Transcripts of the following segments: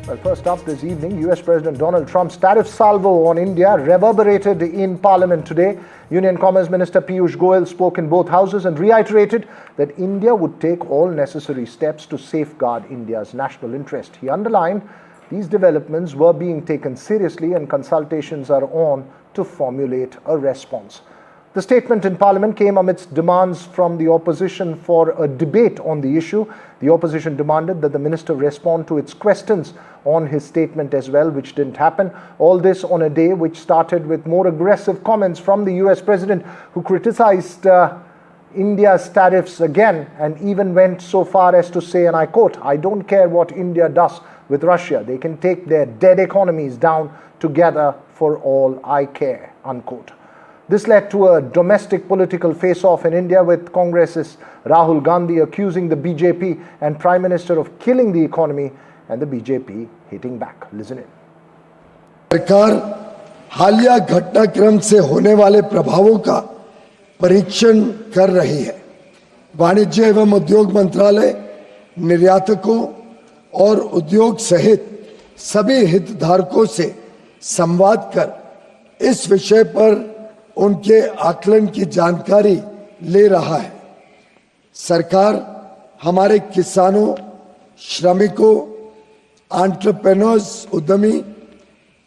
Well, first up this evening, US President Donald Trump's tariff salvo on India reverberated in Parliament today. Union Commerce Minister Piyush Goyal spoke in both houses and reiterated that India would take all necessary steps to safeguard India's national interest. He underlined these developments were being taken seriously and consultations are on to formulate a response. The statement in Parliament came amidst demands from the opposition for a debate on the issue. The opposition demanded that the minister respond to its questions on his statement as well, which didn't happen. All this on a day which started with more aggressive comments from the US president, who criticized India's tariffs again and even went so far as to say, and I quote, "I don't care what India does with Russia. They can take their dead economies down together for all I care," unquote. This led to a domestic political face-off in India, with Congress's Rahul Gandhi accusing the BJP and Prime Minister of killing the economy and the BJP hitting back. Listen in. सरकार हालिया घटनाक्रम से होने वाले प्रभावों का परीक्षण कर रही है। वाणिज्य एवं उद्योग मंत्रालय निर्यातकों और उद्योग सहित सभी हितधारकों से संवाद कर इस विषय पर उनके आकलन की जानकारी ले रहा है। सरकार हमारे किसानों, श्रमिकों, एंटरप्रेन्योर्स, उद्यमी,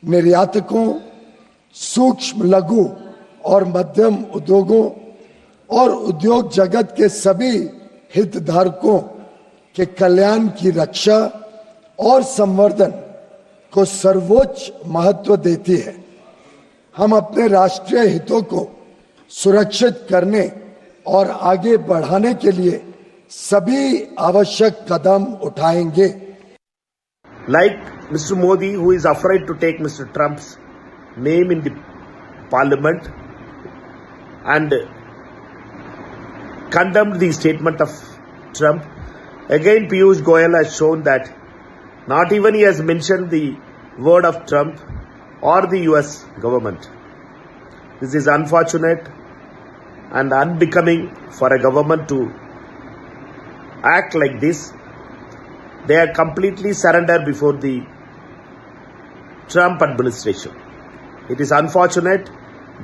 निर्यातकों, सूक्ष्म, लघु और मध्यम उद्योगों और उद्योग जगत के सभी हितधारकों के कल्याण की रक्षा और संवर्धन को सर्वोच्च महत्व देती है। हम अपने राष्ट्रीय हितों को सुरक्षित करने और आगे बढ़ाने के लिए सभी आवश्यक कदम उठाएंगे। Like Mr. Modi, who is afraid to take Mr. Trump's name in the parliament and condemned the statement of Trump, again Piyush Goyal has shown that not even he has mentioned the word of Trump or the US government. This is unfortunate and unbecoming for a government to act like this. They are completely surrendered before the Trump administration. It is unfortunate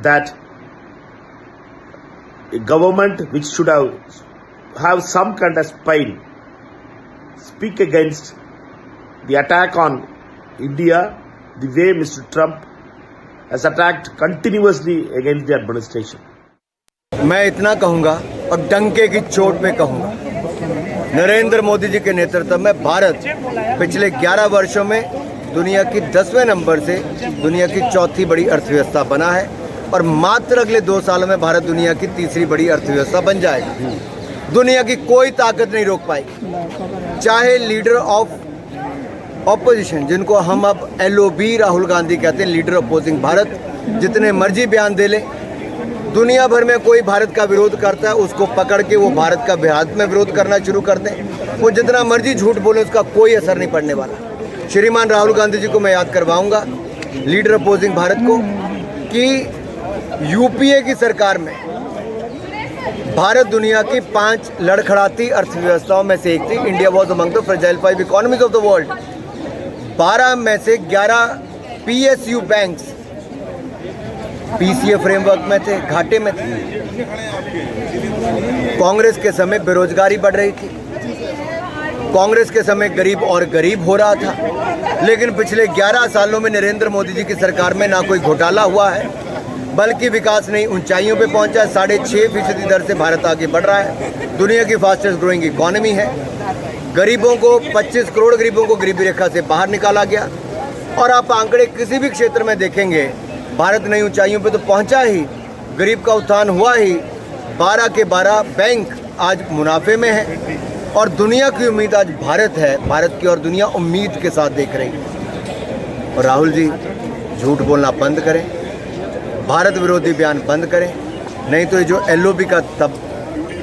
that a government which should have some kind of spine speak against the attack on India the way Mr. Trump has attacked continuously against the administration. मैं इतना कहूंगा और डंके की चोट पे कहूंगा, नरेंद्र मोदी जी के नेतृत्व में भारत पिछले 11 वर्षों में दुनिया की 10वें नंबर से दुनिया की चौथी बड़ी अर्थव्यवस्था बना है और मात्र अगले 2 सालों में भारत दुनिया की तीसरी बड़ी अर्थव्यवस्था बन जाएगा। दुनिया की कोई ताकत नहीं रोक पाएगी, चाहे लीडर ऑफ ऑपोजिशन, जिनको हम अब LOB राहुल गांधी कहते हैं, लीडर अपोजिंग भारत, जितने मर्जी बयान दे ले, दुनिया भर में कोई भारत का विरोध करता है उसको पकड़ के वो भारत का भारत में विरोध करना शुरू कर दें। वो जितना मर्जी झूठ बोले उसका कोई असर नहीं पड़ने वाला। श्रीमान राहुल गांधी जी को मैं याद करवाऊंगा, लीडर अपोजिंग भारत को, कि UPA की सरकार में भारत दुनिया की 5 लड़खड़ाती अर्थव्यवस्थाओं में से एक थी। India was among the fragile 5 economies of the world. 12 में से 11 PSU बैंक्स PCA फ्रेमवर्क में थे, घाटे में थे। कांग्रेस के समय बेरोजगारी बढ़ रही थी, कांग्रेस के समय गरीब और गरीब हो रहा था, लेकिन पिछले 11 सालों में नरेंद्र मोदी जी की सरकार में ना कोई घोटाला हुआ है, बल्कि विकास नई ऊंचाइयों पे पहुंचा है। 6.5% दर से भारत आगे बढ़ रहा है, दुनिया की फास्टेस्ट ग्रोइंग इकोनॉमी है। गरीबों को 25 करोड़ गरीबों को गरीबी रेखा से बाहर निकाला गया और आप आंकड़े किसी भी क्षेत्र में देखेंगे, भारत नई ऊंचाइयों पे तो पहुंचा ही, गरीब का उत्थान हुआ ही। 12 के 12 बैंक आज मुनाफे में है और दुनिया की उम्मीद आज भारत है। भारत की और दुनिया उम्मीद के साथ देख रही है। और राहुल जी झूठ बोलना बंद करें, भारत विरोधी बयान बंद करें, नहीं तो ये जो LOB का तब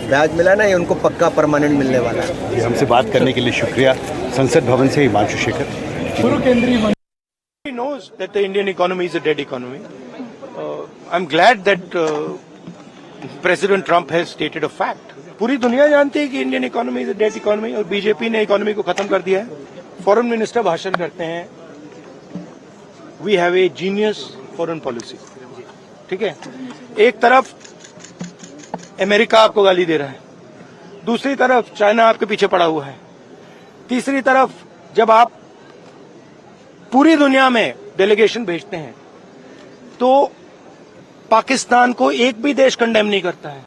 ब्याज मिला ना, ये उनको पक्का परमानेंट मिलने वाला है। हमसे बात करने के लिए शुक्रिया। संसद भवन से हिमांशु शेखर। पूर्व केंद्रीय मंत्री knows that the Indian economy is a dead economy. I'm glad that President Trump has stated a fact. पूरी दुनिया जानती है कि Indian economy is a dead economy और बीजेपी ने इकोनॉमी को खत्म कर दिया है। फॉरेन मिनिस्टर भाषण करते हैं, we have a genius foreign policy, ठीक है। एक तरफ अमेरिका आपको गाली दे रहा है, दूसरी तरफ चाइना आपके पीछे पड़ा हुआ है, तीसरी तरफ जब आप पूरी दुनिया में डेलीगेशन भेजते हैं तो पाकिस्तान को एक भी देश कंडेम नहीं करता है।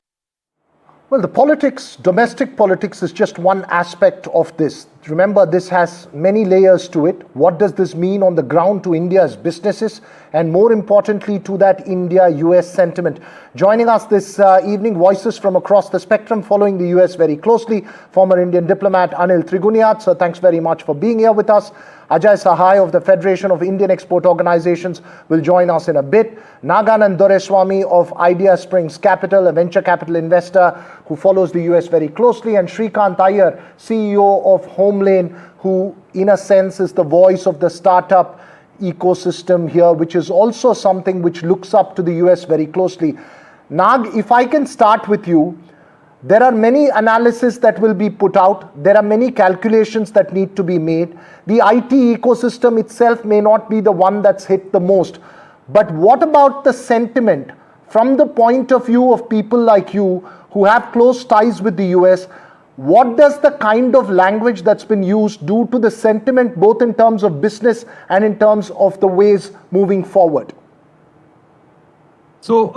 Well, the politics, domestic politics is just one aspect of this. Remember, this has many layers to it. What does this mean on the ground to India's businesses and more importantly to that India-US sentiment? Joining us this evening, voices from across the spectrum following the US very closely. Former Indian diplomat Anil Triguniat, sir, thanks very much for being here with us. Ajay Sahai of the Federation of Indian Export Organizations will join us in a bit. Naganand Doreswamy of Idea Springs Capital, a venture capital investor who follows the US very closely, and Shrikant Iyer, CEO of Homelane, who in a sense is the voice of the startup ecosystem here, which is also something which looks up to the US very closely. Nag, if I can start with you, there are many analyses that will be put out. There are many calculations that need to be made. The IT ecosystem itself may not be the one that's hit the most. But what about the sentiment from the point of view of people like you who have close ties with the US? What does the kind of language that's been used do to the sentiment, both in terms of business and in terms of the ways moving forward? So,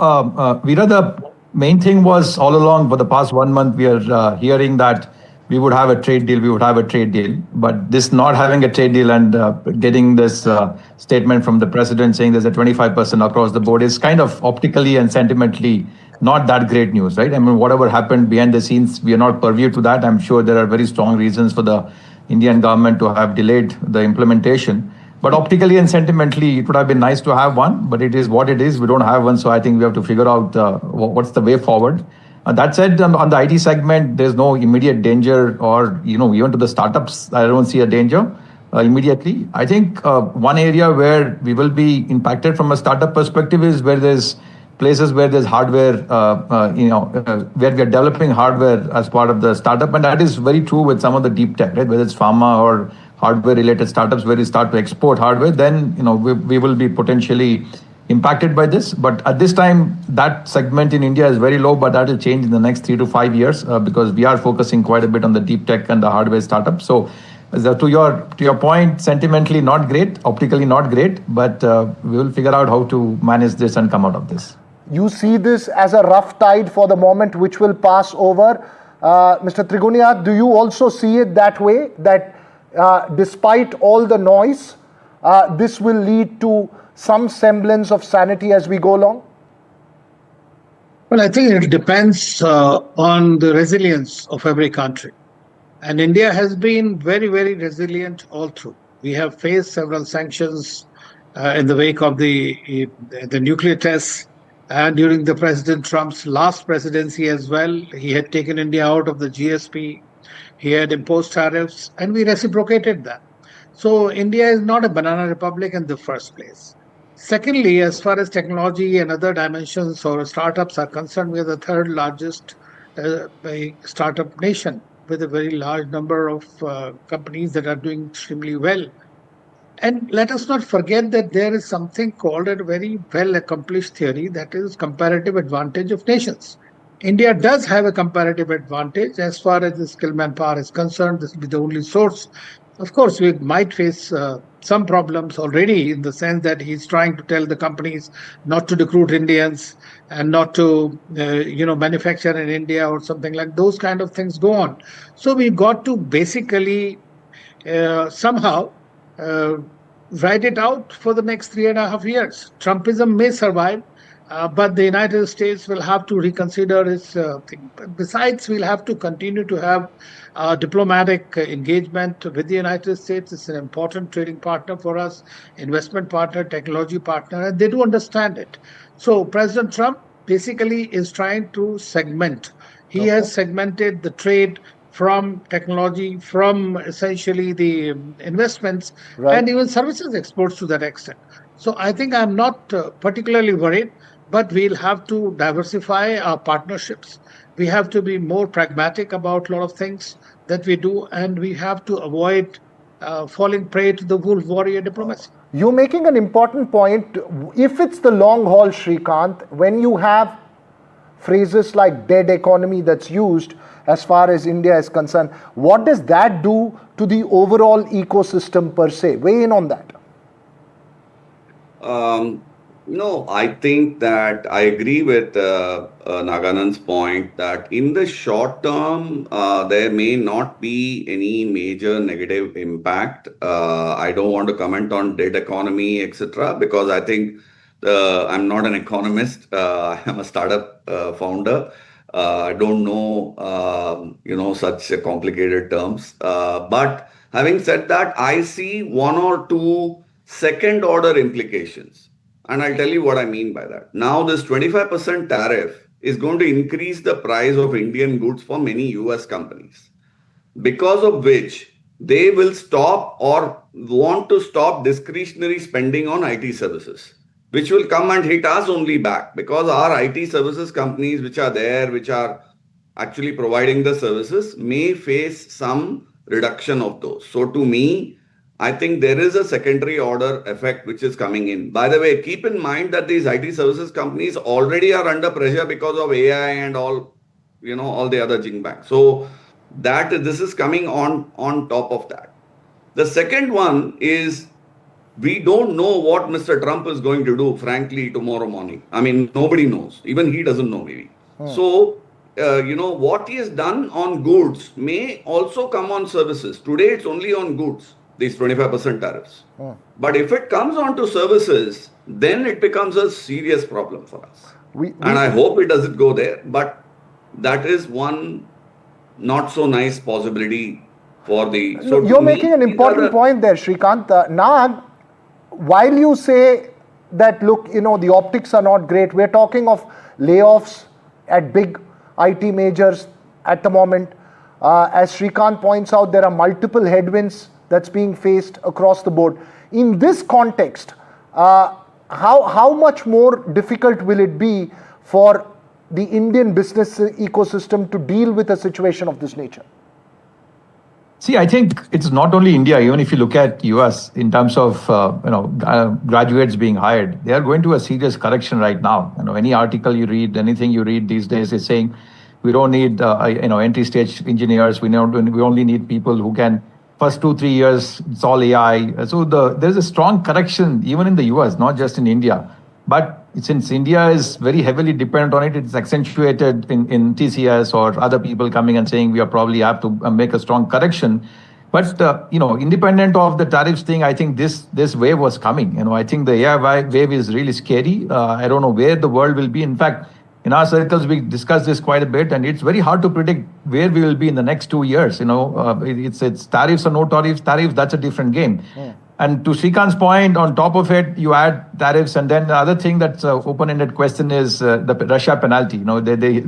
Veera, the main thing was all along for the past 1 month, we are hearing that we would have a trade deal, but this not having a trade deal and getting this statement from the president saying there's a 25% across the board is kind of optically and sentimentally not that great news, right? I mean, whatever happened behind the scenes, we are not purview to that. I'm sure there are very strong reasons for the Indian government to have delayed the implementation. But optically and sentimentally, it would have been nice to have one, but it is what it is. We don't have one, so I think we have to figure out what's the way forward. That said, on the IT segment, there's no immediate danger, or even to the startups, I don't see a danger immediately. I think one area where we will be impacted from a startup perspective is where there's places where there's hardware, where we are developing hardware as part of the startup, and that is very true with some of the deep tech, right? Whether it's pharma or hardware-related startups where we start to export hardware, then we will be potentially impacted by this. But at this time, that segment in India is very low, but that will change in the next 3 to 5 years because we are focusing quite a bit on the deep tech and the hardware startups. So, to your point, sentimentally not great, optically not great, but we will figure out how to manage this and come out of this. You see this as a rough tide for the moment, which will pass over. Mr. Triguniat, do you also see it that way? That despite all the noise, this will lead to some semblance of sanity as we go along? Well, I think it depends on the resilience of every country. And India has been very, very resilient all through. We have faced several sanctions in the wake of the nuclear tests. And during the President Trump's last presidency as well, he had taken India out of the GSP. He had imposed tariffs, and we reciprocated that. So India is not a banana republic in the first place. Secondly, as far as technology and other dimensions or startups are concerned, we are the third largest startup nation with a very large number of companies that are doing extremely well. And let us not forget that there is something called a very well-accomplished theory, that is comparative advantage of nations. India does have a comparative advantage as far as the skilled manpower is concerned. This will be the only source. Of course, we might face some problems already in the sense that he's trying to tell the companies not to recruit Indians and not to, manufacture in India or something like those kind of things go on. So we've got to basically somehow ride it out for the next 3.5 years. Trumpism may survive, but the United States will have to reconsider its thing. Besides, we'll have to continue to have diplomatic engagement with the United States. It's an important trading partner for us, investment partner, technology partner, and they do understand it. So President Trump basically is trying to segment. He has segmented the trade from technology, from essentially the investments, and even services exports to that extent. So I think I'm not particularly worried, but we'll have to diversify our partnerships. We have to be more pragmatic about a lot of things that we do, and we have to avoid falling prey to the wolf warrior diplomacy. You're making an important point. If it's the long haul, Shrikant, when you have phrases like dead economy that's used as far as India is concerned, what does that do to the overall ecosystem per se? Weigh in on that. No, I think that I agree with Naganand's point that in the short term, there may not be any major negative impact. I don't want to comment on dead economy, etc., because I think I'm not an economist. I'm a startup founder. I don't know, such complicated terms. But having said that, I see one or two second order implications. And I'll tell you what I mean by that. Now, this 25% tariff is going to increase the price of Indian goods for many US companies, because of which they will stop or want to stop discretionary spending on IT services, which will come and hit us only back, because our IT services companies which are there, which are actually providing the services, may face some reduction of those. So to me, I think there is a secondary order effect which is coming in. By the way, keep in mind that these IT services companies already are under pressure because of AI and all the other jingbangs. So this is coming on top of that. The second one is, we don't know what Mr. Trump is going to do, frankly, tomorrow morning. I mean, nobody knows. Even he doesn't know, maybe. So, what he has done on goods may also come on services. Today, it's only on goods, these 25% tariffs. But if it comes on to services, then it becomes a serious problem for us. And I hope it doesn't go there. But that is one not so nice possibility for the... So you're making an important point there, Shrikant. Nag, while you say that, look, the optics are not great, we're talking of layoffs at big IT majors at the moment. As Shrikant points out, there are multiple headwinds that's being faced across the board. In this context, how much more difficult will it be for the Indian business ecosystem to deal with a situation of this nature? See, I think it's not only India. Even if you look at US in terms of graduates being hired, they are going to a serious correction right now. Any article you read, anything you read these days is saying we don't need entry stage engineers. We only need people who can first 2-3 years. It's all AI. So there's a strong correction even in the US, not just in India. But since India is very heavily dependent on it, it's accentuated in TCS or other people coming and saying we are probably have to make a strong correction. But independent of the tariffs thing, I think this wave was coming. I think the AI wave is really scary. I don't know where the world will be. In fact, in our circles, we discuss this quite a bit, and it's very hard to predict where we will be in the next 2 years. It's tariffs or no tariffs. Tariffs, that's a different game. And to Shrikant's point, on top of it, you add tariffs, and then the other thing that's an open-ended question is the Russia penalty.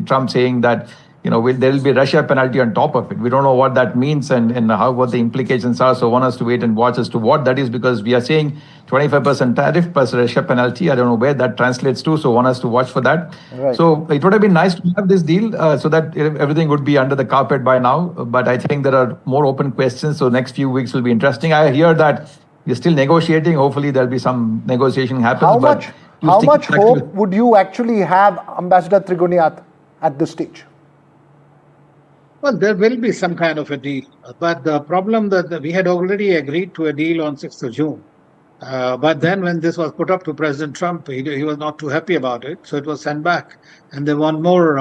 Trump saying that there will be Russia penalty on top of it. We don't know what that means and what the implications are. So one has to wait and watch as to what that is, because we are saying 25% tariff plus Russia penalty. I don't know where that translates to. So one has to watch for that. Right. So it would have been nice to have this deal so that everything would be under the carpet by now. But I think there are more open questions. So next few weeks will be interesting. I hear that we're still negotiating. Hopefully there'll be some negotiation happen. How much hope would you actually have, Ambassador Trigoniath, at this stage? Well, there will be some kind of a deal. But the problem that we had already agreed to a deal on 6th of June. But then when this was put up to President Trump, he was not too happy about it. So it was sent back. And they want more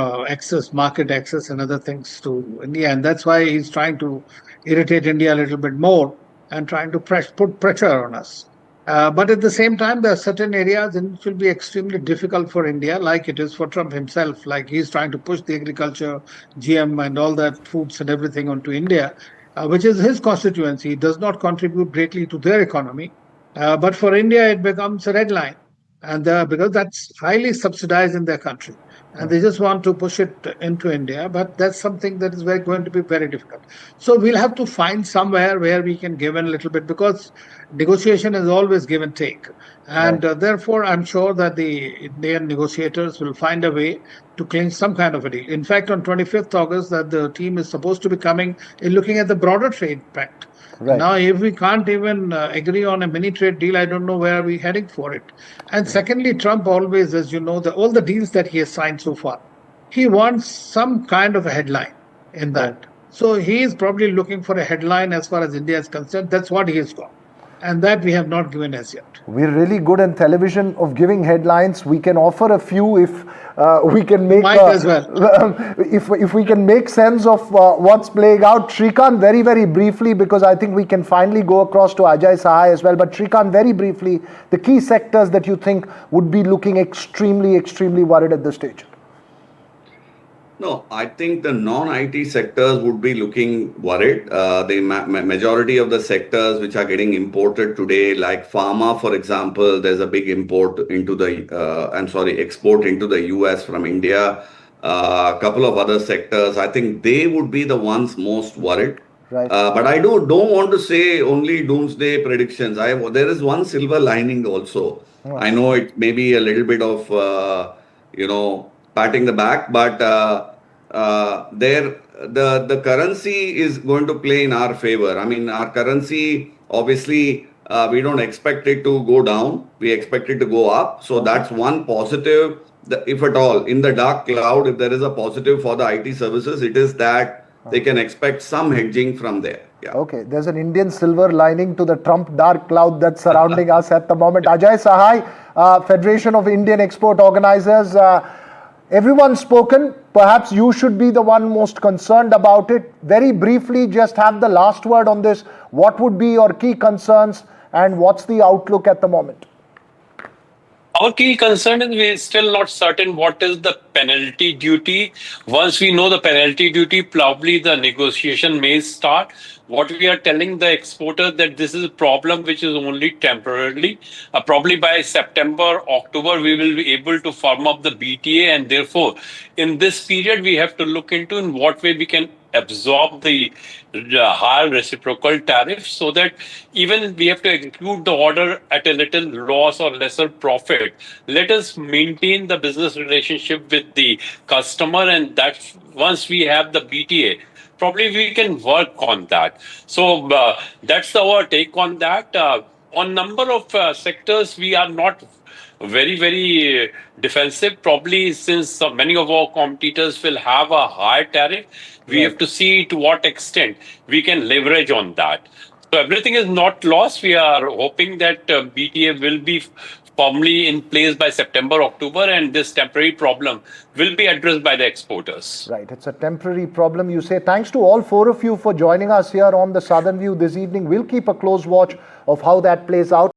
market access and other things to India. And that's why he's trying to irritate India a little bit more and trying to put pressure on us. But at the same time, there are certain areas in which will be extremely difficult for India, like it is for Trump himself. Like he's trying to push the agriculture, GM and all that foods and everything onto India, which is his constituency. It does not contribute greatly to their economy. But for India, it becomes a red line. And because that's highly subsidized in their country. and they just want to push it into India. But that's something that is going to be very difficult. So we'll have to find somewhere where we can give in a little bit, because negotiation is always give and take. And therefore, I'm sure that the Indian negotiators will find a way to clinch some kind of a deal. In fact, on 25th August, that the team is supposed to be coming in looking at the broader trade pact. Right. Now, if we can't even agree on a mini trade deal, I don't know where we're heading for it. And secondly, Trump always, as you know, all the deals that he has signed so far, he wants some kind of a headline in that. So he is probably looking for a headline as far as India is concerned. That's what he has got. And that we have not given as yet. We're really good in television of giving headlines. We can offer a few if we can make as well. if we can make sense of what's playing out. Shrikant, very, very briefly, because I think we can finally go across to Ajay Sahai as well. But Shrikant, very briefly, the key sectors that you think would be looking extremely, extremely worried at this stage. No, I think the non-IT sectors would be looking worried. The majority of the sectors which are getting imported today, like pharma, for example, there's a big export into the US from India. A couple of other sectors, I think they would be the ones most worried. Right. But I don't want to say only doomsday predictions. There is one silver lining also. I know it may be a little bit of, patting the back, but the currency is going to play in our favor. I mean, our currency, obviously, we don't expect it to go down. We expect it to go up. So that's one positive. If at all, in the dark cloud, if there is a positive for the IT services, it is that they can expect some hedging from there. Yeah. Okay, there's an Indian silver lining to the Trump dark cloud that's surrounding us at the moment. Ajay Sahai, Federation of Indian Export Organizers. Everyone's spoken. Perhaps you should be the one most concerned about it. Very briefly, just have the last word on this. What would be your key concerns and what's the outlook at the moment? Our key concern is we're still not certain what is the penalty duty. Once we know the penalty duty, probably the negotiation may start. What we are telling the exporter that this is a problem which is only temporarily. Probably by September, October, we will be able to firm up the BTA, and therefore, in this period, we have to look into in what way we can absorb the higher reciprocal tariff, so that even we have to execute the order at a little loss or lesser profit. Let us maintain the business relationship with the customer, and that once we have the BTA, probably we can work on that. So that's our take on that. On number of sectors, we are not very, very defensive. Probably since many of our competitors will have a higher tariff, we have to see to what extent we can leverage on that. So everything is not lost. We are hoping that BTA will be firmly in place by September, October, and this temporary problem will be addressed by the exporters. Right, it's a temporary problem, you say. Thanks to all four of you for joining us here on the Southern View this evening. We'll keep a close watch of how that plays out.